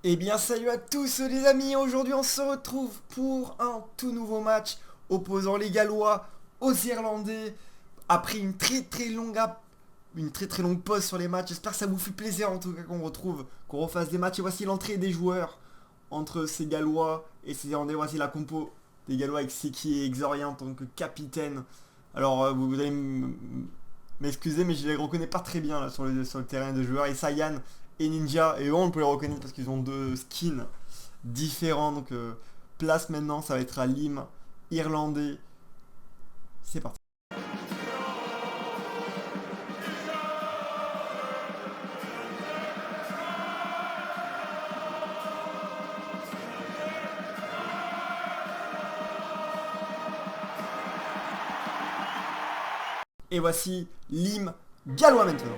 Eh bien salut à tous les amis, aujourd'hui on se retrouve pour un tout nouveau match opposant les Gallois aux Irlandais après une très longue pause sur les matchs. J'espère que ça vous fait plaisir en tout cas qu'on refasse des matchs. Et voici l'entrée des joueurs entre ces Gallois et ces Irlandais. Voici la compo des Gallois avec Seki et Exoria en tant que capitaine. Alors vous allez m'excuser mais je les reconnais pas très bien là sur le terrain de joueurs. Et Sayan et Ninja, et eux on peut les reconnaître parce qu'ils ont deux skins différents. Donc place maintenant, ça va être à Lim, Irlandais. C'est parti. Et voici Lim, Gallois maintenant.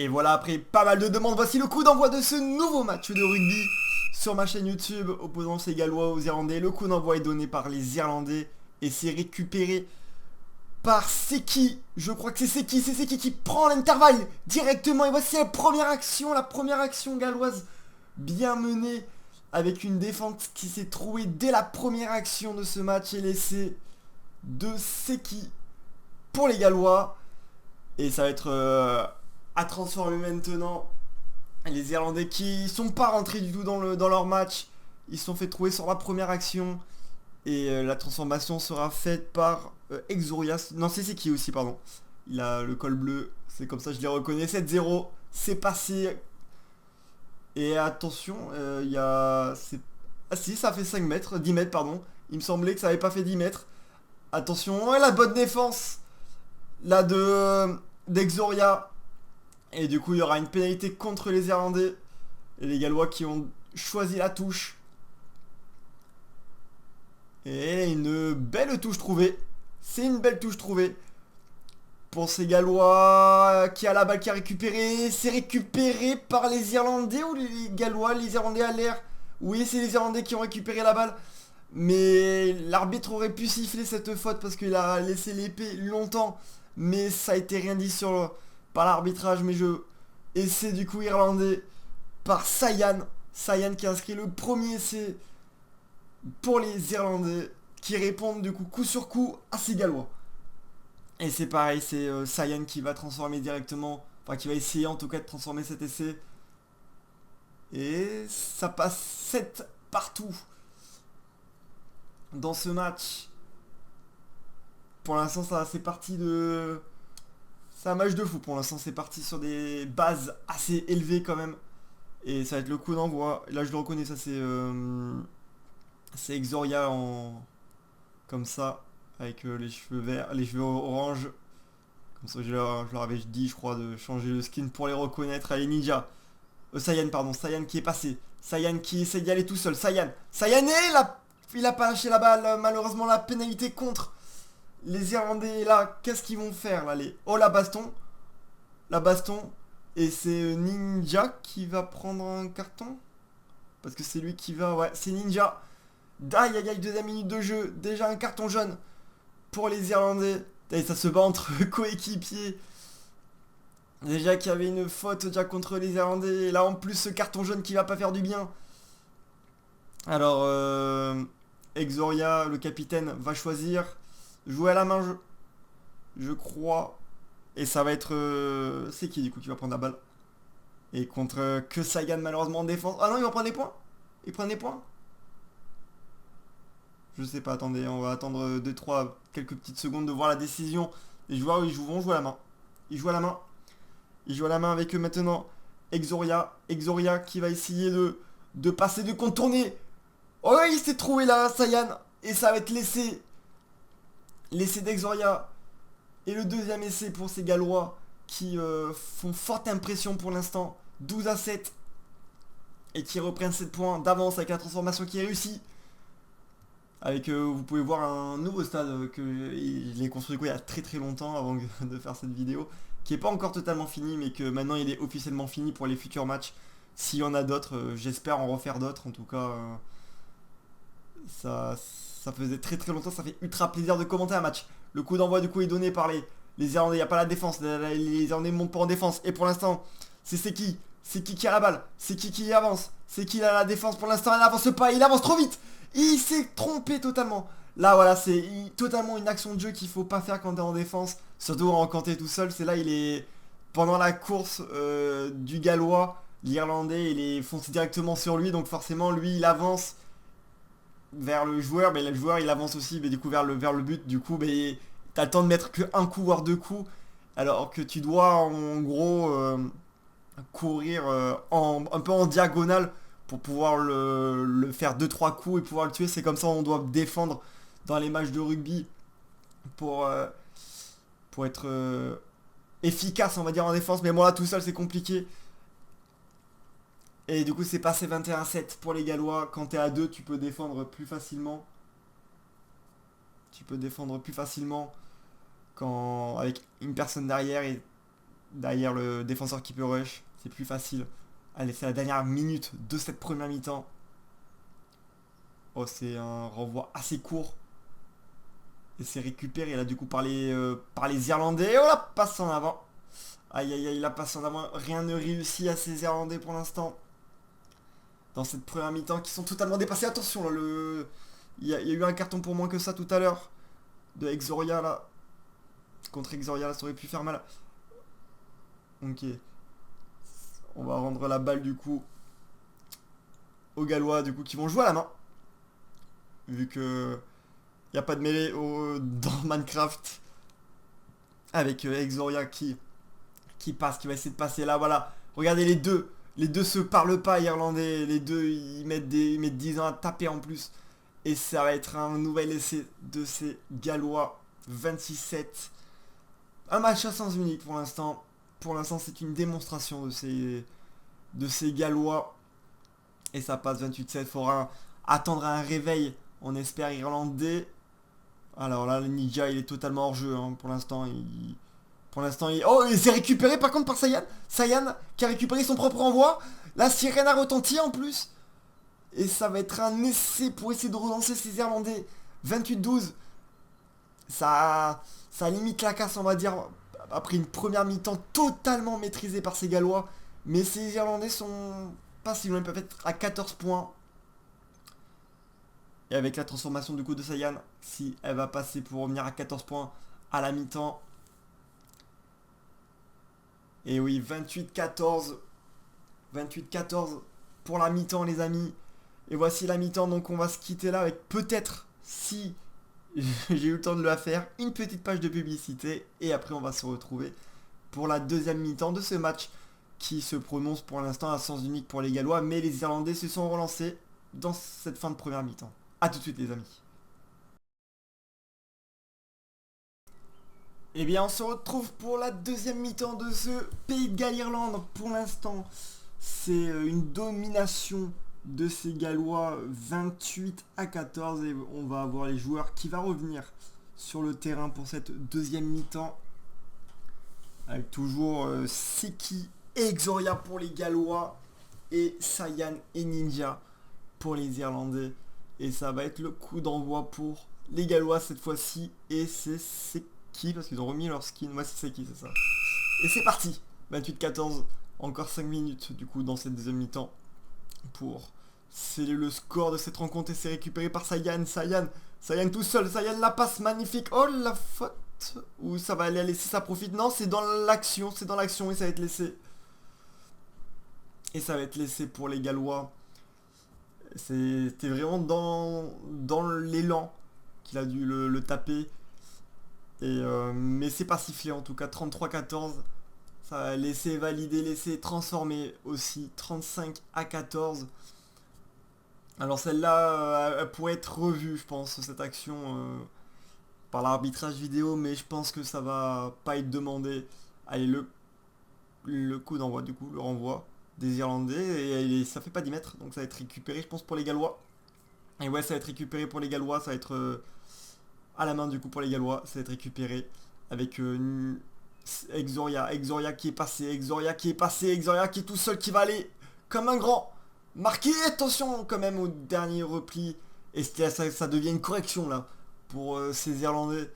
Et voilà, après pas mal de demandes, voici le coup d'envoi de ce nouveau match de rugby sur ma chaîne YouTube opposant ces Gallois aux Irlandais. Le coup d'envoi est donné par les Irlandais et c'est récupéré par Seki. Je crois que c'est Seki qui prend l'intervalle directement. Et voici la première action galloise bien menée avec une défense qui s'est trouée dès la première action de ce match et l'essai de Seki pour les Gallois. Et ça va être à transformer maintenant. Les Irlandais qui sont pas rentrés du tout dans leur match. Ils se sont fait trouver sur la première action. Et la transformation sera faite par Exorias. Non, c'est qui aussi, pardon. Il a le col bleu. C'est comme ça, je les reconnais. 7-0. C'est passé. Et attention, il y a... Ah si, ça fait 5 mètres. 10 mètres, pardon. Il me semblait que ça avait pas fait 10 mètres. Attention, la bonne défense. Là d'Exoria. Et du coup, il y aura une pénalité contre les Irlandais. Et les Gallois qui ont choisi la touche. Et une belle touche trouvée. C'est une belle touche trouvée. Pour ces Gallois qui a la balle qui a récupéré. C'est récupéré par les Irlandais ou les Gallois? Les Irlandais à l'air. Oui, c'est les Irlandais qui ont récupéré la balle. Mais l'arbitre aurait pu siffler cette faute parce qu'il a laissé l'épée longtemps. Mais ça a été rien dit par l'arbitrage. Et c'est du coup Irlandais par Sayan. Sayan qui a inscrit le premier essai pour les Irlandais qui répondent du coup sur coup à ces Gallois. Et c'est pareil, c'est Sayan qui va transformer directement, enfin qui va essayer en tout cas de transformer cet essai. Et ça passe 7 partout dans ce match. Pour l'instant c'est parti de... C'est un match de fou pour l'instant, c'est parti sur des bases assez élevées quand même. Et ça va être le coup d'envoi. Là je le reconnais, ça c'est Exoria en... Comme ça, avec les cheveux verts, les cheveux orange. Comme ça je leur avais dit je crois de changer le skin pour les reconnaître. Allez Ninja. Saiyan pardon, Saiyan qui est passé. Saiyan qui essaie d'y aller tout seul. Saiyan et il a pas lâché la balle. Malheureusement la pénalité contre les Irlandais. Là, qu'est-ce qu'ils vont faire là les... Oh la baston. La baston. Et c'est Ninja qui va prendre un carton. Parce que c'est lui qui va... Ouais, c'est Ninja. Aïe aïe aïe, deuxième minute de jeu. Déjà un carton jaune pour les Irlandais. Et ça se bat entre coéquipiers. Déjà qu'il y avait une faute déjà contre les Irlandais. Et là en plus ce carton jaune qui va pas faire du bien. Alors Exoria, le capitaine, va choisir. Jouer à la main je crois. Et ça va être... c'est qui du coup qui va prendre la balle? Et contre que Sagan malheureusement en défense. Ah non, il va prendre des points. Il prend des points. Je sais pas, attendez, on va attendre 2-3 quelques petites secondes de voir la décision. Les joueurs vont jouer à la main. Ils jouent à la main. Ils jouent à la main avec eux maintenant. Exoria. Exoria qui va essayer de passer, de contourner. Oh il s'est trouvé là, Sayan. Et ça va être l'essai. L'essai d'Exoria. Et le deuxième essai pour ces Gallois qui font forte impression pour l'instant. 12-7. Et qui reprennent 7 points d'avance avec la transformation qui est réussie. Avec, vous pouvez voir un nouveau stade que je l'ai construit il y a très longtemps avant de faire cette vidéo. qui est pas encore totalement fini, mais que maintenant il est officiellement fini pour les futurs matchs. S'il y en a d'autres, j'espère en refaire d'autres. En tout cas, ça faisait très très longtemps, ça fait ultra plaisir de commenter un match. Le coup d'envoi du coup est donné par les Irlandais, il n'y a pas la défense, les Irlandais montent pas en défense. Et pour l'instant, c'est qui a la balle, c'est qui avance, c'est qui a la défense. Pour l'instant, il n'avance pas, il avance trop vite. Il s'est trompé totalement. Là voilà, c'est totalement une action de jeu qu'il faut pas faire quand t'es en défense. Surtout quand t'es tout seul, c'est là il est... Pendant la course du Gallois, l'Irlandais il est foncé directement sur lui. Donc forcément lui il avance vers le joueur, mais le joueur il avance aussi mais du coup vers le but. Du coup mais t'as le temps de mettre que un coup voire deux coups. Alors que tu dois en gros courir un peu en diagonale pour pouvoir le faire deux trois coups et pouvoir le tuer. C'est comme ça on doit défendre dans les matchs de rugby pour, pour être efficace on va dire en défense. Mais bon là tout seul c'est compliqué. Et du coup c'est passé 21-7 pour les Gallois. Quand t'es à 2 tu peux défendre plus facilement. Tu peux défendre plus facilement quand avec une personne derrière et derrière le défenseur qui peut rush. C'est plus facile. Allez, c'est la dernière minute de cette première mi-temps. Oh, c'est un renvoi assez court. Et c'est récupéré là du coup par les Irlandais. Et oh la passe en avant. Aïe aïe aïe, la passe en avant. Rien ne réussit à ces Irlandais pour l'instant. Dans cette première mi-temps qui sont totalement dépassés. Attention là, il y a eu un carton pour moins que ça tout à l'heure. De Exoria là. Contre Exoria là, ça aurait pu faire mal. Ok. On va rendre la balle du coup aux Gallois du coup qui vont jouer à la main. Vu que il n'y a pas de mêlée dans Minecraft. Avec Exoria qui passe, qui va essayer de passer là, voilà. Regardez les deux. Les deux se parlent pas irlandais. Les deux ils mettent 10 ans à taper en plus. Et ça va être un nouvel essai de ces Gallois. 26-7. Un match à sens unique pour l'instant. Pour l'instant c'est une démonstration de ces Gallois. Et ça passe 28-7. Faudra attendre un réveil. On espère irlandais. Alors là le Ninja il est totalement hors jeu hein. Pour l'instant il... Oh il s'est récupéré par contre par Sayan. Sayan qui a récupéré son propre envoi. La sirène a retenti en plus. Et ça va être un essai pour essayer de relancer ces Irlandais. 28-12. Ça limite la casse on va dire. Après une première mi-temps totalement maîtrisée par ces Gallois. Mais ces Irlandais sont pas si loin, ils peuvent être à 14 points. Et avec la transformation du coup de Sayan, si elle va passer pour revenir à 14 points à la mi-temps. Et oui, 28-14. 28-14 pour la mi-temps les amis. Et voici la mi-temps, donc on va se quitter là avec peut-être, si j'ai eu le temps de la faire, une petite page de publicité. Et après on va se retrouver pour la deuxième mi-temps de ce match qui se prononce pour l'instant à sens unique pour les Gallois. Mais les Irlandais se sont relancés dans cette fin de première mi-temps. A tout de suite les amis. Et bien on se retrouve pour la deuxième mi-temps de ce Pays de Galles-Irlande. Pour l'instant c'est une domination de ces Gallois 28-14. Et on va avoir les joueurs qui vont revenir sur le terrain pour cette deuxième mi-temps. Avec toujours Seki et Exoria pour les Gallois. Et Sayan et Ninja pour les Irlandais. Et ça va être le coup d'envoi pour les Gallois cette fois-ci. Et c'est Seki, parce qu'ils ont remis leur skin. Moi c'est Seki, c'est ça. Et c'est parti. 28-14. Encore 5 minutes du coup dans cette deuxième mi-temps. Pour sceller le score de cette rencontre. Et c'est récupéré par Sayan. Sayan tout seul. Sayan la passe magnifique. Oh la faute. Ou ça va aller laisser, ça profite. Non, c'est dans l'action. C'est dans l'action et ça va être laissé. Et ça va être laissé pour les Gallois. C'était vraiment dans l'élan qu'il a dû le taper. Et mais c'est pas sifflé en tout cas. 33-14. Ça va laisser valider, laisser transformer aussi. 35-14. Alors celle-là, elle pourrait être revue, je pense, cette action par l'arbitrage vidéo. Mais je pense que ça va pas être demandé. Allez, le coup d'envoi du coup, le renvoi des Irlandais. Et ça fait pas 10 mètres. Donc ça va être récupéré, je pense, pour les Gallois. Et ouais, ça va être récupéré pour les Gallois. Ça va être à la main du coup pour les Gallois. Ça va être récupéré avec Exoria qui est passé, Exoria qui est passé, Exoria qui est tout seul, qui va aller comme un grand. Marqué, attention quand même au dernier repli. Et ça devient une correction là pour ces Irlandais.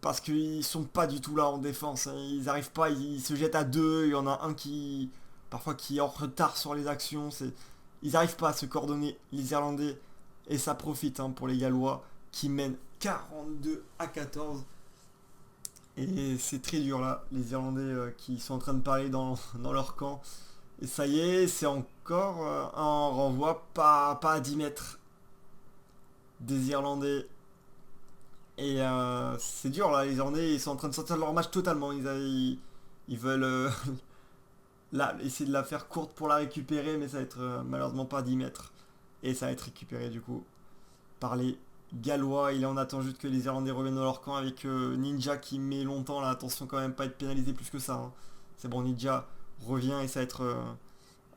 Parce qu'ils sont pas du tout là en défense, hein. Ils arrivent pas, ils se jettent à deux. Il y en a un qui parfois qui est en retard sur les actions. Ils arrivent pas à se coordonner, les Irlandais. Et ça profite, hein, pour les Gallois qui mènent 42-14. Et c'est très dur là, les Irlandais qui sont en train de parler dans leur camp. Et ça y est, c'est encore un renvoi pas à 10 mètres des Irlandais. Et c'est dur là, les Irlandais ils sont en train de sortir de leur match totalement. Ils veulent là, essayer de la faire courte pour la récupérer, mais ça va être malheureusement pas à 10 mètres. Et ça va être récupéré du coup par les Gallois. On attend juste que les Irlandais reviennent dans leur camp avec Ninja qui met longtemps là. Attention quand même pas être pénalisé plus que ça, hein. C'est bon, Ninja revient et ça va être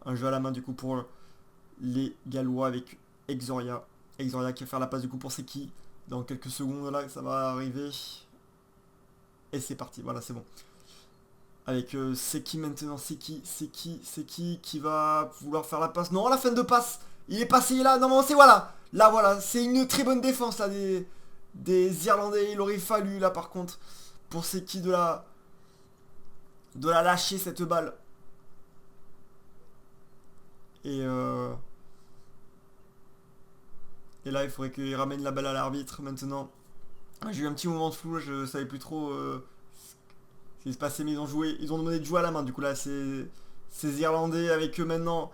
un jeu à la main du coup pour les Gallois avec Exoria. Exoria qui va faire la passe du coup pour Seki. Dans quelques secondes là ça va arriver. Et c'est parti, voilà c'est bon. Avec Seki maintenant, Seki qui va vouloir faire la passe. Non, la fin de passe. Il est passé là, non c'est voilà. Là voilà, c'est une très bonne défense là des Irlandais. Il aurait fallu là par contre pour Seki de la lâcher cette balle. Et là il faudrait qu'il ramène la balle à l'arbitre maintenant. J'ai eu un petit moment de flou, je savais plus trop ce qui se passait, mais ils ont demandé de jouer à la main. Du coup là c'est ces Irlandais avec eux maintenant.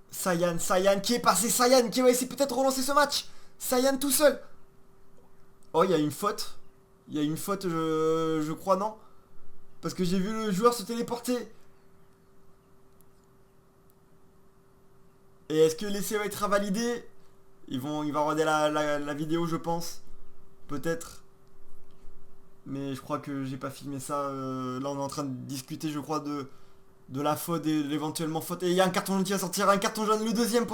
Sayan qui est passé, Sayan qui va essayer peut-être de relancer ce match. Sayan tout seul. Oh, il y a une faute. Il y a une faute, je crois, non? Parce que j'ai vu le joueur se téléporter. Et est-ce que l'essai va être invalidé? Il va regarder la vidéo, je pense. Peut-être. Mais je crois que j'ai pas filmé ça. Là, on est en train de discuter, je crois, de la faute et de l'éventuellement faute. Et il y a un carton jaune qui va sortir. Un carton jaune, le deuxième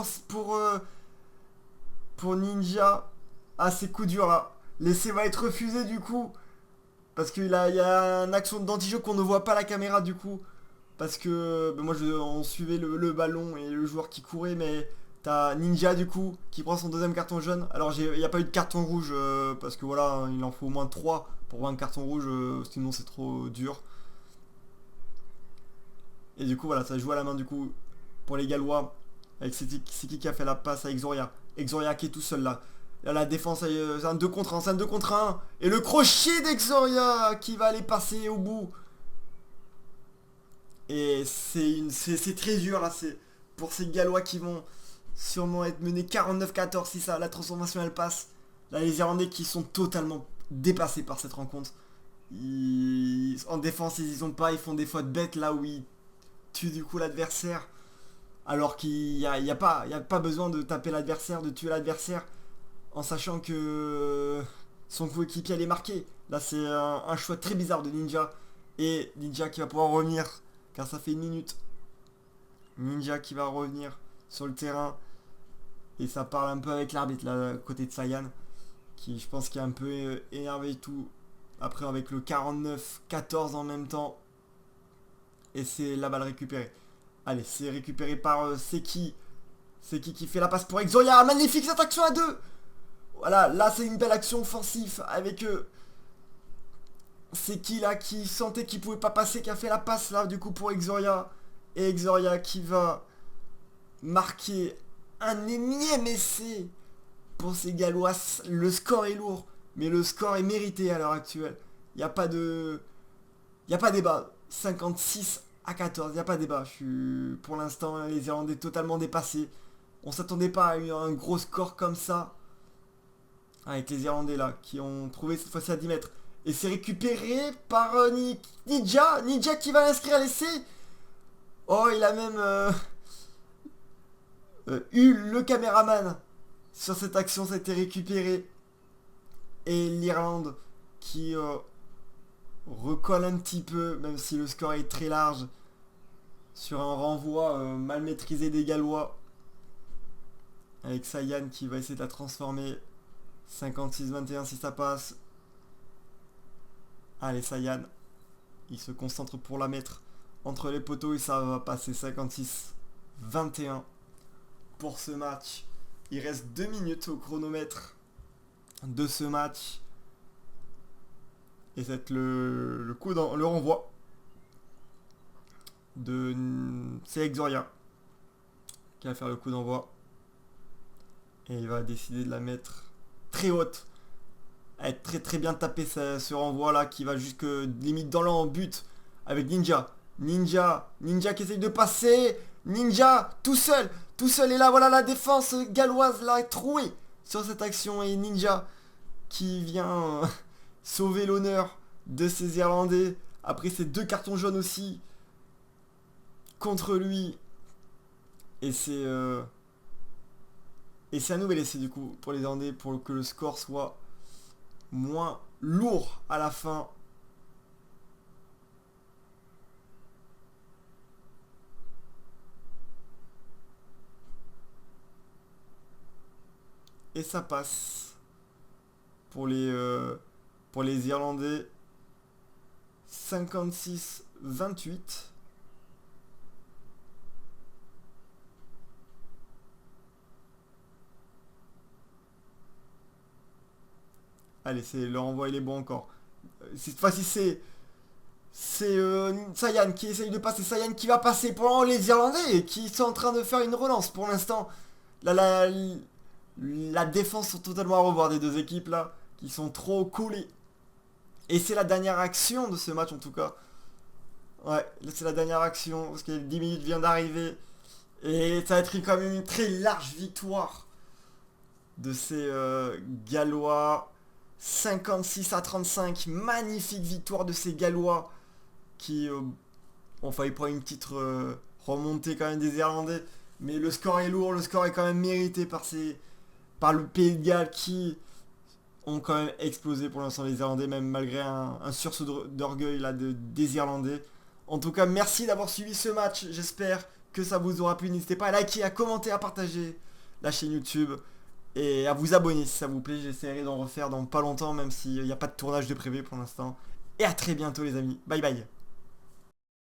pour Ninja. Ah, c'est coup dur là. L'essai va être refusé du coup. Parce qu'il y a un action d'anti-jeu qu'on ne voit pas à la caméra du coup. Parce que moi on suivait le ballon et le joueur qui courait, mais t'as Ninja du coup qui prend son deuxième carton jaune. Alors il n'y a pas eu de carton rouge parce que voilà, il en faut au moins 3 pour voir un carton rouge, sinon c'est trop dur. Et du coup voilà, ça joue à la main du coup pour les Gallois. Avec c'est qui a fait la passe à Exoria. Exoria qui est tout seul là. Là la défense c'est un 2 contre 1, c'est un 2 contre 1. Et le crochet d'Exoria qui va aller passer au bout. Et c'est très dur là, c'est pour ces Gallois qui vont sûrement être menés 49-14 si ça, la transformation elle passe. Là les Irlandais qui sont totalement dépassés par cette rencontre. En défense ils font des fautes bêtes là où ils tuent du coup l'adversaire. Alors qu'il n'y a pas besoin de taper l'adversaire, de tuer l'adversaire en sachant que son coéquipier allait marquer. Là c'est un choix très bizarre de Ninja. Et Ninja qui va pouvoir revenir car ça fait 1 minute. Ninja qui va revenir sur le terrain. Et ça parle un peu avec l'arbitre là, à côté de Sayan. Qui je pense qui est un peu énervé et tout. Après avec le 49-14 en même temps. Et c'est la balle récupérée. Allez, c'est récupéré par Seki. Seki qui fait la passe pour Exoria. Magnifique cette action à 2. Voilà, là c'est une belle action offensive avec Seki là qui sentait qu'il pouvait pas passer, qui a fait la passe là du coup pour Exoria. Et Exoria qui va marquer un énième essai pour ces Gallois. Le score est lourd, mais le score est mérité à l'heure actuelle. Il n'y a pas de... Il n'y a pas débat. 56-14, il n'y a pas débat. Pour l'instant, les Irlandais totalement dépassés. On s'attendait pas à un gros score comme ça. Avec les Irlandais là, qui ont trouvé cette fois-ci à 10 mètres. Et c'est récupéré par Ninja. Ninja qui va l'inscrire à l'essai. Oh, il a même eu le caméraman sur cette action. Ça a été récupéré. Et l'Irlande qui recolle un petit peu, même si le score est très large, sur un renvoi mal maîtrisé des Gallois. Avec Sayan qui va essayer de la transformer. 56-21 si ça passe. Allez, Sayan. Il se concentre pour la mettre entre les poteaux et ça va passer 56-21 pour ce match. Il reste 2 minutes au chronomètre de ce match. Et c'est le coup dans le renvoi de c'est Exoria qui va faire le coup d'envoi. Et il va décider de la mettre très haute. Être très très bien tapé ce renvoi là qui va jusque limite dans l'en but avec Ninja. Ninja qui essaye de passer. Ninja tout seul et là voilà la défense galloise l'a troué sur cette action et Ninja qui vient sauver l'honneur de ces Irlandais après ces 2 cartons jaunes aussi contre lui et c'est un nouvel essai du coup pour les Irlandais pour que le score soit moins lourd à la fin. Et ça passe pour les Irlandais 56-28. Allez, c'est le renvoi, il est bon encore. Cette fois-ci, c'est Sayan qui essaye de passer. Sayan qui va passer pour les Irlandais qui sont en train de faire une relance pour l'instant. La défense sont totalement à revoir des deux équipes là, qui sont trop collées. Et c'est la dernière action de ce match en tout cas. Ouais, c'est la dernière action parce que 10 minutes vient d'arriver. Et ça va être quand même une très large victoire de ces Gallois. 56-35, magnifique victoire de ces Gallois qui ont failli prendre une petite remontée quand même des Irlandais. Mais le score est lourd, le score est quand même mérité par le Pays de Galles qui ont quand même explosé pour l'instant les Irlandais, même malgré un sursaut d'orgueil là des Irlandais. En tout cas, merci d'avoir suivi ce match, j'espère que ça vous aura plu. N'hésitez pas à liker, à commenter, à partager la chaîne YouTube. Et à vous abonner si ça vous plaît, j'essaierai d'en refaire dans pas longtemps, même s'il n'y a pas de tournage de prévu pour l'instant. Et à très bientôt les amis, bye bye.